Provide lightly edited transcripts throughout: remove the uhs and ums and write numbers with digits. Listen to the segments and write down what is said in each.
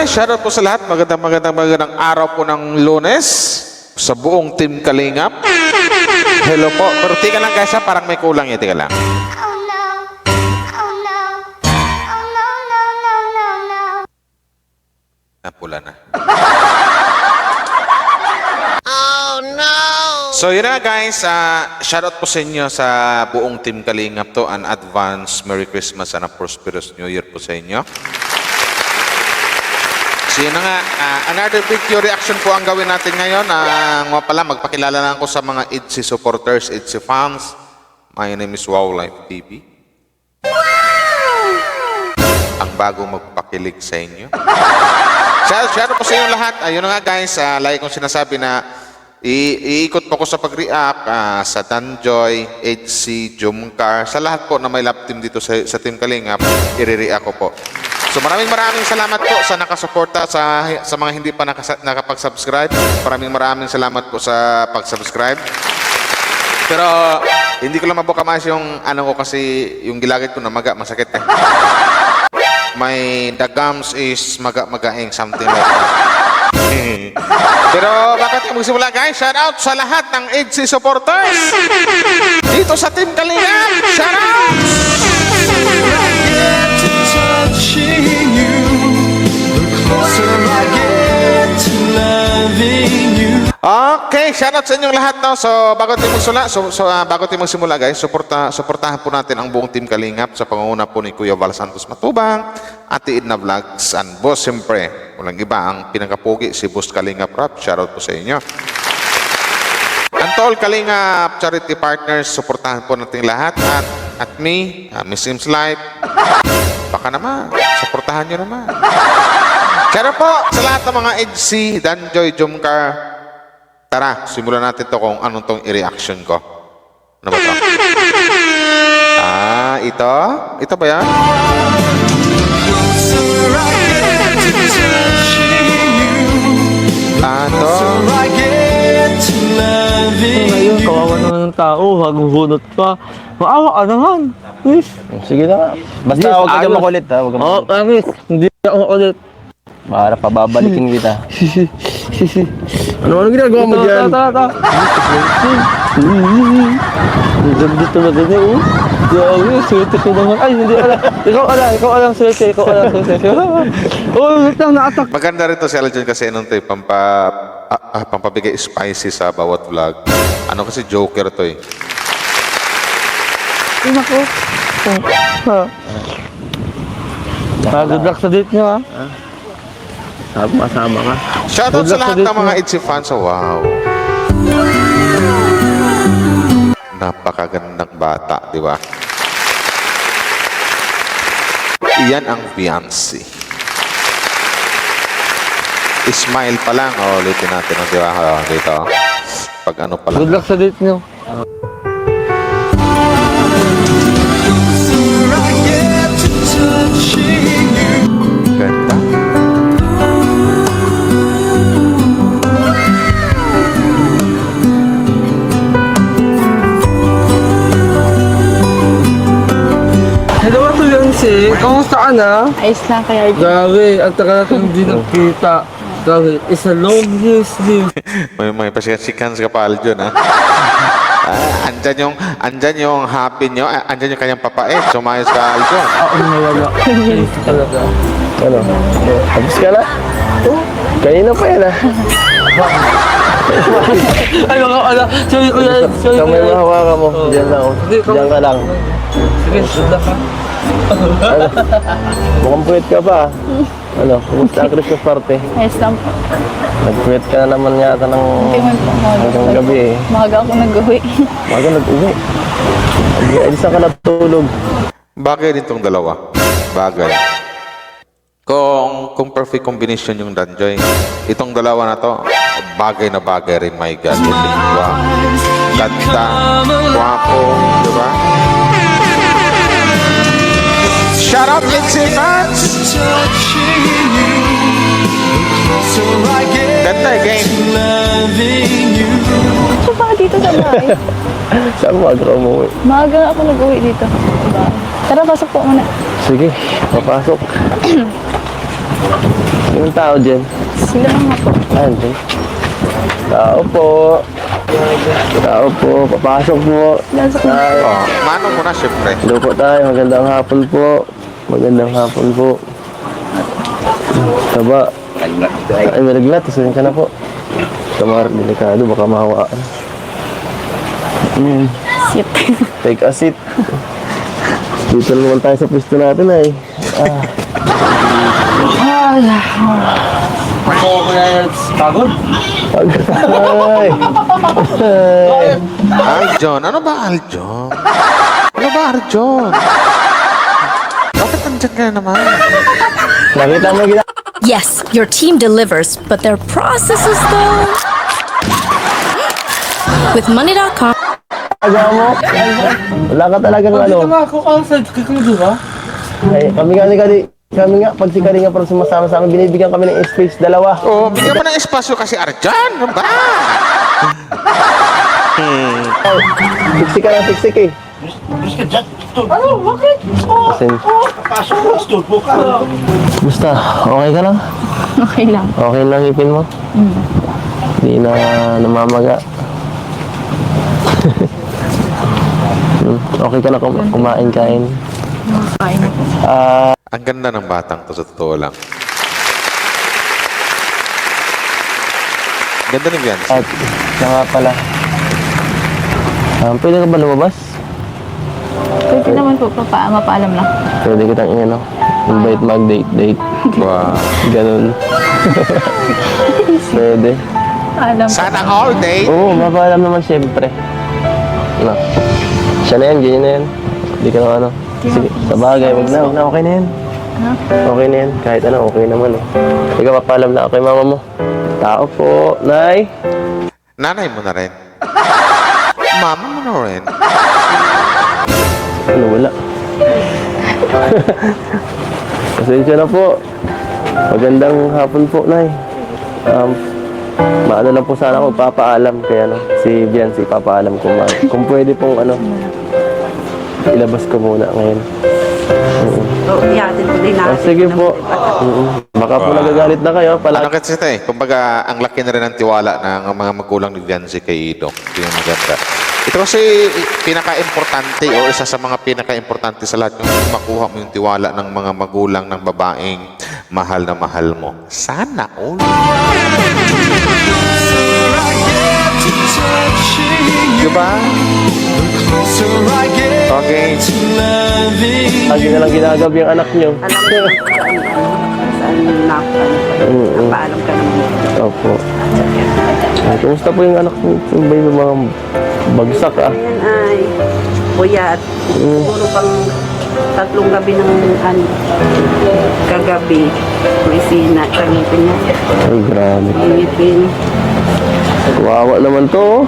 guys, shoutout po sa lahat. Magandang araw po ng Lunes sa buong Team Kalingap. Hello po. Pero tika lang guys ha, parang may kulang yan. Tika lang. Napula na. Oh no! So yun na guys, shoutout po sa inyo sa buong Team Kalingap to. An advance Merry Christmas and a prosperous New Year po sa inyo. So yun na nga, another video reaction po ang gawin natin ngayon. Nga pala, magpakilala na ako sa mga IDC supporters, IDC fans. My name is Wow Life TV. Ang bagong magpakilig sa inyo. Share po sa inyo lahat. Ayun na nga guys, like kong sinasabi na iikot po ko sa pag-react sa Danjoy, HC, Jumcar, sa lahat po na may love team dito sa Team Kalingap, i-react ko po. So maraming salamat po sa nakasuporta sa mga hindi pa nakapag-subscribe. Maraming salamat po sa pag-subscribe. Pero hindi ko lang mabukamas yung ano ko kasi yung gilagid ko na masakit eh. The gums is maga-magaing something like that. Pero bakit tayo magsimula guys? Shout out sa lahat ng HC supporters dito sa Team Kalingap. Shout out! Okay, shoutout sa inyong lahat no. So bago tayo magsimula guys, suportahan po natin ang buong Team Kalingap sa pangunguna po ni Kuya Val Santos Matubang, Ate Edna Vlogs, and boss siyempre, walang iba ang pinakapugi si Boss Kalingap Rap. Shoutout po sa inyo. And to all Kalingap charity partners, suportahan po natin lahat at me, Miss Sims Life. Baka naman, suportahan nyo naman. Kaya po, sa lahat ng mga HC, Danjoy, Jumcar, tara, simulan natin to kung anong tong i-reaction ko. Ano ba to? Ito? Ito ba yan? Ito? Ngayon, kawawa naman ng tao, maguhunot pa. Maawa ka naman. Please. Sige na. Basta huwag ka dyan makulit ha. Amis, hindi ako makulit. Para pababalikin kita. Ano ginagawa mo dyan? Ganda talaga niya, oh. Grabe, swerte ko naman. Ay, hindi alam. Ikaw alam swerte. Oh, wait lang, na-attack. Maganda rin to si Aljon kasi nung to pampabigay spicy sa bawat vlog. Ano kasi joker to eh. Ay, naku. Good luck sa date niyo, ha? Sama ka. Shoutout sa lahat ng mga IDC fans. Wow. Napakagandang bata, di ba? Iyan ang Beyonce. Smile pa lang. Ulitin natin, di ba? Dito. Pag ano pa lang. Good luck sa date niyo. Ganda. Hello, Ate Beyonce. Kamusta ka na? Ayos lang kaya. Grabe, ang tagal natin hindi nagkita. Grabe, it's a long years live. May pasikan ka pa, Aljon, ha? Andyan yung happy nyo. Andyan yung kanyang papait. Sumayos ka, Aljon. Ako nawala. Talaga. Ano? Tapos ka na? Kanina pa yan ha. Ay, mga ala. Sorry, kuya. Sorry, Kamay kuya. mo hawakan mo. Diyan lang. Diyan ka lang. Sige, suda ka. Ano? Mukhang puwet ka pa. Ano? Kumusta ang Christmas party? Ayos lang po. Nag-puwet ka na naman yata ng hanggang gabi eh. Maga ako nag-uwi. Maga nag-uwi. Ay, saan ka natulog? Bagay din tong dalawa. Bagay. Kung perfect combination yung Danjoy, itong dalawa na to, bagay na bagay rin, my God. Wow. Ganda, guwapo, di ba? Shout out, Lindsay fans! Ganda game. Ito ba dito sa bahay? Saan mo agro mo? Maaga ako nag-uwi dito. Diba? Tara, pasok po muna. Sige, papasok. Yung tao dyan. Sila nga po. Ayan dyan. Tao po. Tao po. Papasok po. Lasok na. Tayo. Oh, mano mo na, syempre. Hello po tayo. Magandang hapon po. Magandang hapon po. Taba. Ay, malaglat. Isunin ka na po. Kamar, delikado. Baka mahawaan. Shit. Take a seat. Dito naman tayo sa pwesto natin ay. Pagod? Ay. Ay. Aljon, ano ba Aljon? Ano ba Aljon? Bakit andyan ka na naman? Nakita mo gina... Yes, your team delivers, but their processes though. With money.com, Agaw mo. Wala ka talagang ano. Ako outside, kikuludo ba? Ay, kami nga, pag si Karinga parang sumasama sa amin, binibigyan kami ng space, dalawa. Oh, bigyan mo ng espasyo kasi Arjan. Ano ba? Oh, siksik ka na, siksik eh. Ano? Bakit? Kasi, Pasok mo, stulpo ka. basta, okay ka lang? Okay lang. Okay lang ipin mo? Hindi na namamaga. Okay ka na kumain-kain. Kain na po. Ang ganda ng batang to sa totoo lang. Ganda ni Bianca. At, nga pala. Pwede ka ba lumabas? Pwede naman po, mapaalam lang. Pwede kitang invite mag-date. Wow. Ganun. Pwede. Alam ko. Sana all day. Oo, mapaalam naman siyempre. No. Siya na yan, ganyan na yan. Hindi ka na ano. Sige, sa bagay, wag na, okay na yan. Okay na yan, kahit ano, okay naman eh. Ikaw, mapaalam na ako kay mama mo. Tao po, Nay. Nanay mo na rin. Mama mo na rin. Ano, wala. Pasensya na po. Magandang hapon po, Nay. Maano lang po sana ako, papaalam kay ano, si Biancy, papaalam ko kung pwede pong ano, ilabas ko muna ngayon. So, iyatin ko din natin. Sige po. Baka po nagagalit na kayo. Ano kasi ito eh, kumbaga ang laki na rin ng tiwala ng mga magulang ni Biancy kay Doc. Ito yung maganda. Ito kasi pinaka-importante o isa sa mga pinaka-importante sa lahat yung makuha mo yung tiwala ng mga magulang ng babaeng mahal na mahal mo. Sana all. Diba? Okay. Lagi na lang ginagabi ang anak nyo. Alam mo naman saan napaalam ka naman. Opo. Ay, kumusta po yung anak nyo? Yung ba yung mga bagsak ah? Ayan ay puyat. Siguro pang 3 gabi ng kagabi. May sina, kangipin niya. Ay, grabe. Ngipin. Kawawa naman to.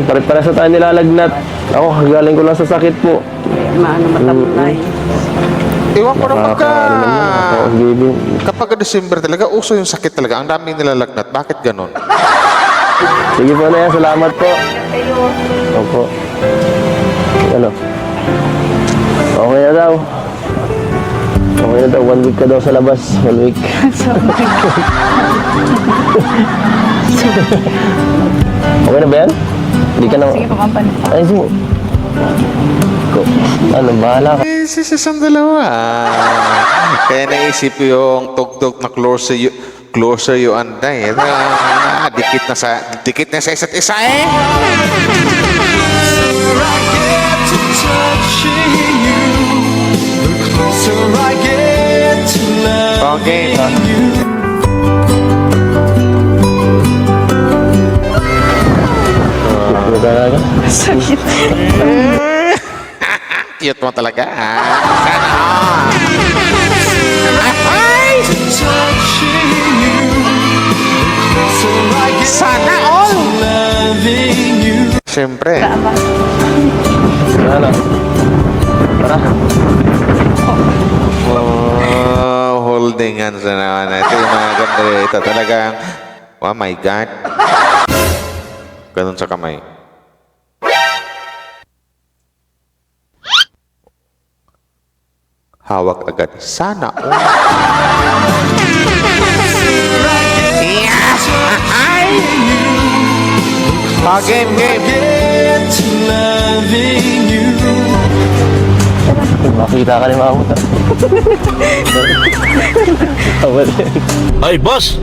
Pare-pare sa tayo nilalagnat. Ako, galing ko lang sa sakit po. Maano matamlay. Iwan ko na pagka... Nakakaano naman, nakaka-giving. Kapag December talaga, uso yung sakit talaga. Ang daming nilalagnat. Bakit ganon? Sige po na yan, salamat po. Opo. Ano? Okay na daw. Okay na daw, 1 week ka daw sa labas. 1 week. Okay na ba yan? Hindi ka na... Sige, pamampan. Ay, sige. Ano, bahala ka. Eh, sisasang dalawa. Kaya naisip yung tugtog na closer you and I. Dikit na sa isa't isa eh. Okay. Ano talaga? Sakit. Cute mo talaga. Sana all. Ay! Sana all. Siyempre. Ano? Tara. Oh, holding hands na naman. Ito yung mga ganda ito. Talagang, oh my God. Ganun sa kamay. Hawak agad. Sana all. game, game. Makita ka ni Mama. Ay, boss!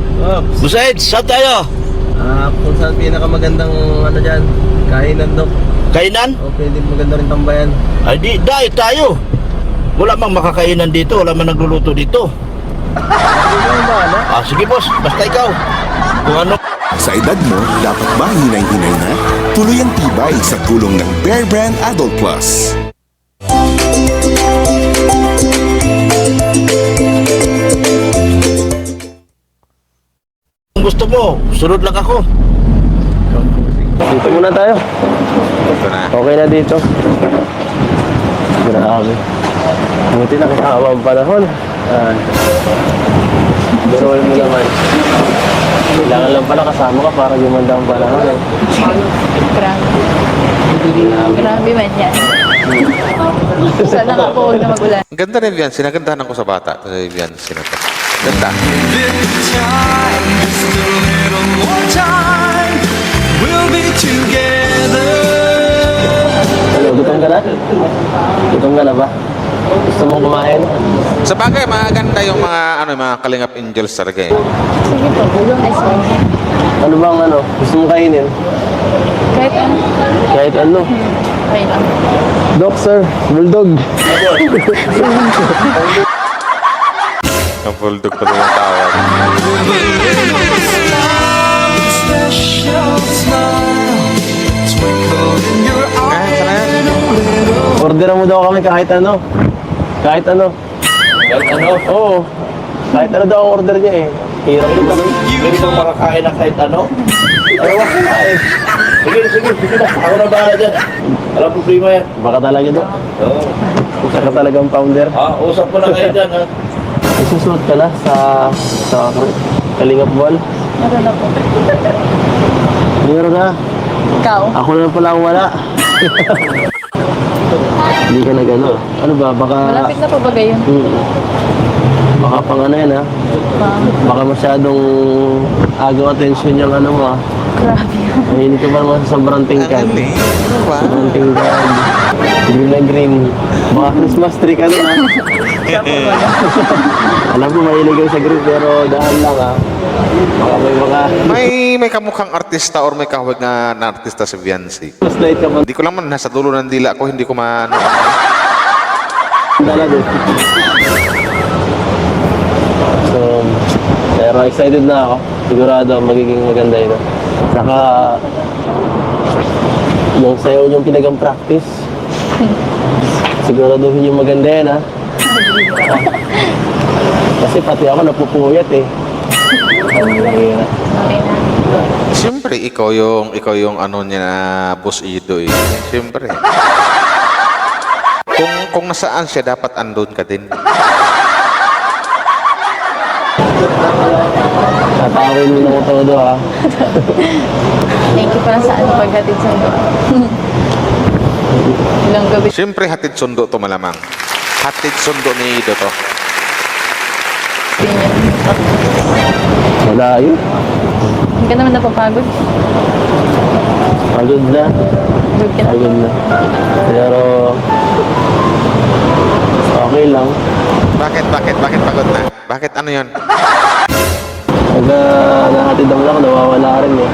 Boss Ed, saan tayo? Kung saan pinakamagandang ano dyan, kainan Dok. Kainan? O pwede maganda rin tambayan. Ay, di, diet tayo. Wala mang makakainan dito, wala mang nagluluto dito. Sige boss, basta ikaw. Kung ano. Sa edad mo, dapat ba hinay-hinay na? Tuloy ang tibay sa tulong ng Bear Brand Adult Plus. Kung gusto mo, sunod lang ako. Dito muna tayo. Ito na. Okay na dito. Grabe. Buti na kasama ang panahon. Pero mo naman. Kailangan lang pala kasama ka para gumanda ang panahon. Grabe. Grabe man yan. Sana nga po huwag na magulan. Ang ganda ni Vian, sinagandahan ko sa bata. Ito si Vian, sino to? Ganda. Ano, gutom ka na? Gutom ka na ba? Gusto mong kumain? Sa bagay, maganda yung mga Kalingap Angels talaga eh. Sige po, bulong ice cream. Ano bang ano? Gusto mong kainin? Kahit ano. Kahit ano? Okay lang. Dok, sir. Bulldog. Ang bulldog pala yung tawag. Sana yan. Orderan mo daw kami kahit ano. Kahit ano. Kahit ano? Oo. Kahit ano daw ang order niya eh. Hirap ito. Pwede kang makakain ng kahit ano? Ano ba? Sige na. Ako na bahala dyan. Alam problema yan. Baka talaga daw. Oo. Isa ka talagang founder. Usap mo na kayo dyan, ha? Isusuot ka na sa Kalingap Ball. Meron na po. Meron na. Ikaw? Ako na pala ang wala. Hindi ka na gano'n. Ano ba? Baka... Malapit na po ba gayon? Baka pang ano yan ha. Baka masyadong agaw attention yung ano mo ha. Grabe. Mahilig ka ba naman sa sobrang tingkad? Sobrang tingkad. Green na green. Baka Christmas tree ka na ha. Alam ko mahilig ka sa green pero dahil lang ha. Baka may mga... May kamukhang artista or may kahawag na artista si Viancy. Mas light ka pa. Hindi ko lang man, nasa dulo ng dila ko, hindi ko man... Dala din. So, pero excited na ako. Sigurado magiging maganda ito. Saka, yung sayo yung pinagang practice. Siguraduhin yung maganda yan ha. Kasi pati ako napupuyat eh. Okay na. Siyempre, ikaw yung ano niya na Boss Ido eh. Siyempre. Kung nasaan siya, dapat andun ka din. Tatawin mo na ko todo ha. Thank you pala sa ano paghatid sa iyo. Ilang gabi. Siyempre, hatid sundo to malamang. Hatid sundo ni Ido to. Wala yun. Hindi ka naman napapagod. Pagod na. Pagod ka na. Pagod na. Pero, okay lang. Bakit pagod na? Bakit ano yun? Pagka nahatid ang lang, nawawala rin eh.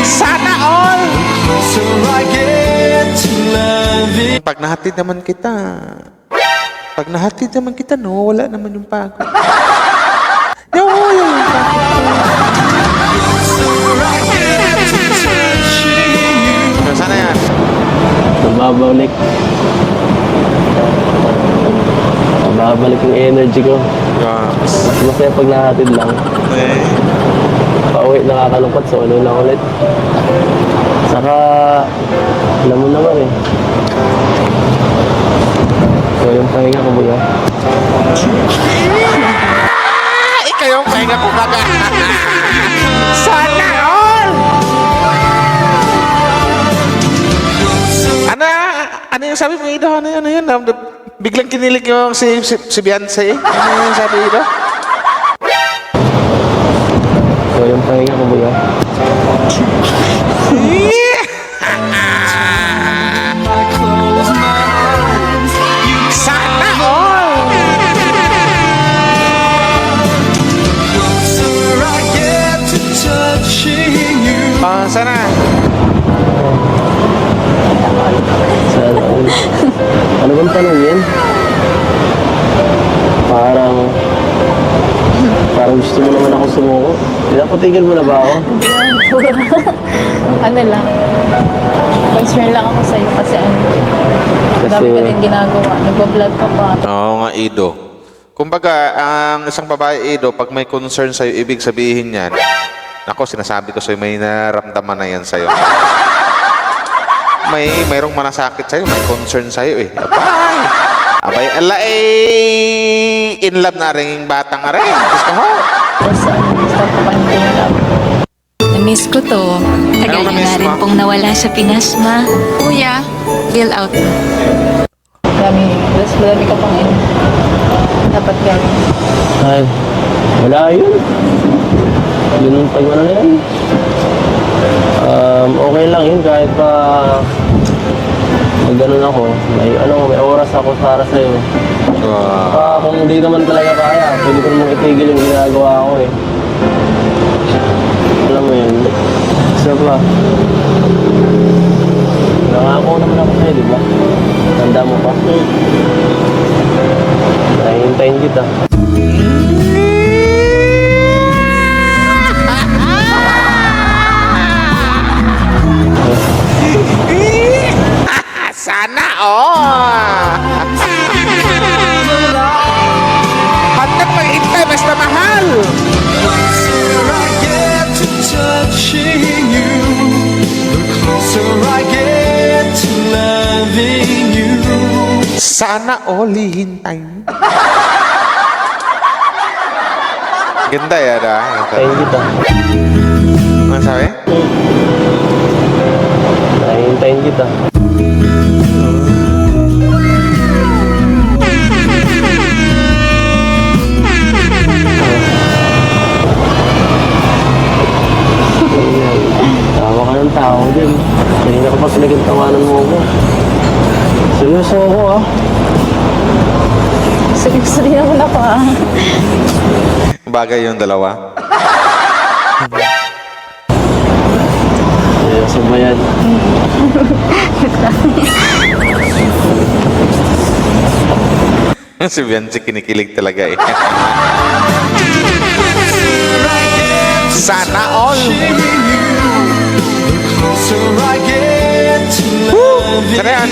Sana all! Pag nahatid naman kita, no, wala naman yung pagod. No, wala yung pagod. Sana yan? Nababalik. Nababalik yung energy ko. Mas masaya pag nahatid lang. Pauwi nakakalungkot, solo lang ulit. Saka, alam mo naman eh. So yung pahinga ko baga. Ikaw yung pahinga ko baga. Sana all! Ano yung sabi mo, Ido? Ano yun? Biglang kinilig yung si Beyonce. Ano yung sabi dito? So, yung pahinga ko buya. Sana all! Sana. Sana all. Ano bang tanong yan? Parang gusto mo naman ako sumuko. Pinapatigil mo na ba ako? Ano lang. Concern lang ako sa'yo kasi ano. Dami ka din ginagawa. Nagbablog ka pa. Oo nga, Ido. Kumbaga, ang isang babae, Ido, pag may concern sa'yo, ibig sabihin yan, ako, sinasabi ko sa'yo, may naramdaman na yan sa'yo. Mayroong manasakit sa'yo, may concern sa'yo eh. Abay, ala eh, in love na rin yung batang rin. Gusto mo? Gusto ko pa hindi na lang. Na-miss ko to. Tagal Anong niya na-miss na rin mo? pong nawala sa Pinas, ma. Kuya, bill out na. Madami ka pang dapat gawin. Ay, wala yun. Yun ang pag-ano na yan. Okay lang yun kahit pa mag-ganon ako. May oras ako para sa'yo. Kung hindi naman talaga kaya, pwede ko namang itigil yung ginagawa ko eh. Alam mo yun. Isa pa. Nangako naman ako sa'yo, di ba? Tanda mo pa? Nahihintayin kita. Sana all! Hanggang maghintay, basta mahal! Sana all hihintay mo. Ganda yan ah. Hintayin kita. Ano sabi? Nahihintayin kita. Tawa ka ng tao din. Kanina ka pa pinagkantawanan mo ako. Seryoso ako ah. Seryoso din naman ako ah. Bagay yung dalawa. Seryoso ba yan? Si Beyonce kinikilig talaga eh. Sana all! Sana yan!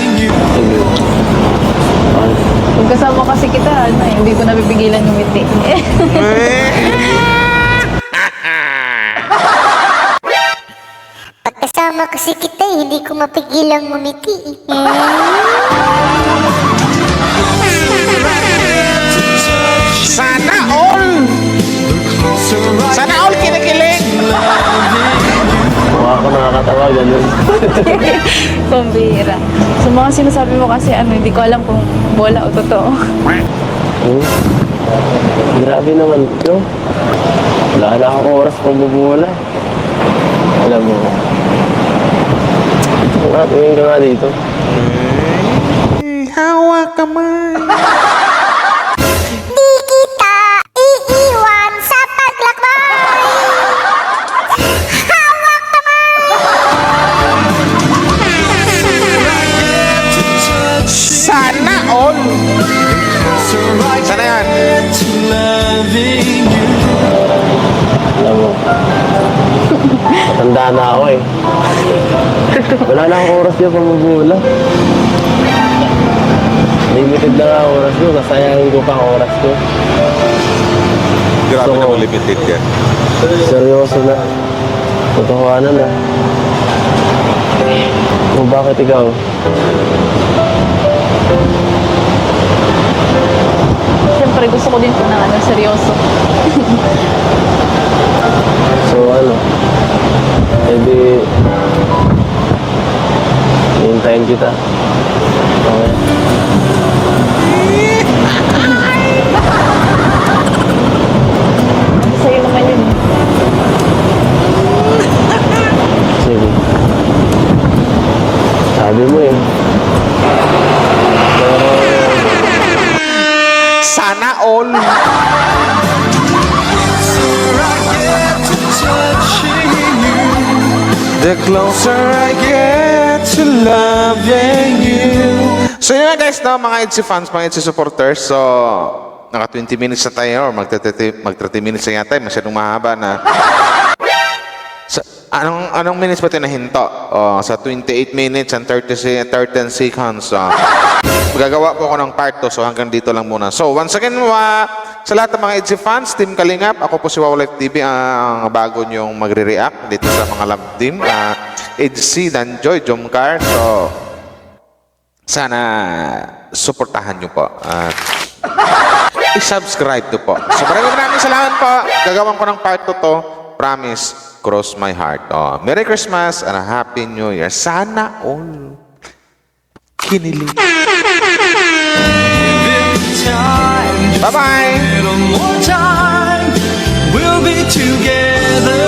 Pag kasama kasi kita, hindi ko napipigilan yung ngiti. Pagkasama kasi kita, hindi ko mapigilang ngumiti. Sana all! Sana all kinikilig! Mukha ako nakakatawa, ganun. Pambira. Sa mga sinasabi mo kasi, hindi ko alam kung bola o totoo. Grabe naman ito. Wala na akong oras pang bubula. Alam mo. Tingin ka nga dito. Hawa ka man! Di kita iiwan sa paglakbay. Hawak Sana all! Sana yan! Alam mo. Matanda na ako eh. Wala na akong oras dyan pang bubula. Limited na nga ang oras ko. Kasayangin ko pa ang oras ko. Grabe So, naman limited yan. Seryoso na. Totohanan na. Kung bakit ikaw? Siyempre, gusto ko din po na seryoso. So ano? Edi... Hintayin kita. Okay. Sana all. The closer I get to loving you. So yun nga guys, no, mga EDSA fans, mga EDSA supporters. So, naka 20 minutes na tayo or mag 30 minutes na yata. Masyadong mahaba na. Sa, anong minutes ba ito nahinto? Sa 28 minutes and 13 seconds. Magagawa po ako ng part 2. So hanggang dito lang muna. So once again, sa lahat ng mga EDSA fans, Team Kalingap, ako po si Wow Life TV, ang bago nyong magre-react dito sa mga love team. EDSA, Danjoy, Jomcar. So, sana suportahan nyo po. At i-subscribe to po. So maraming salamat po. Gagawin ko ng part 2 to. Promise, cross my heart. Merry Christmas and a Happy New Year. Sana all. Kinilig. Bye-bye. We'll be together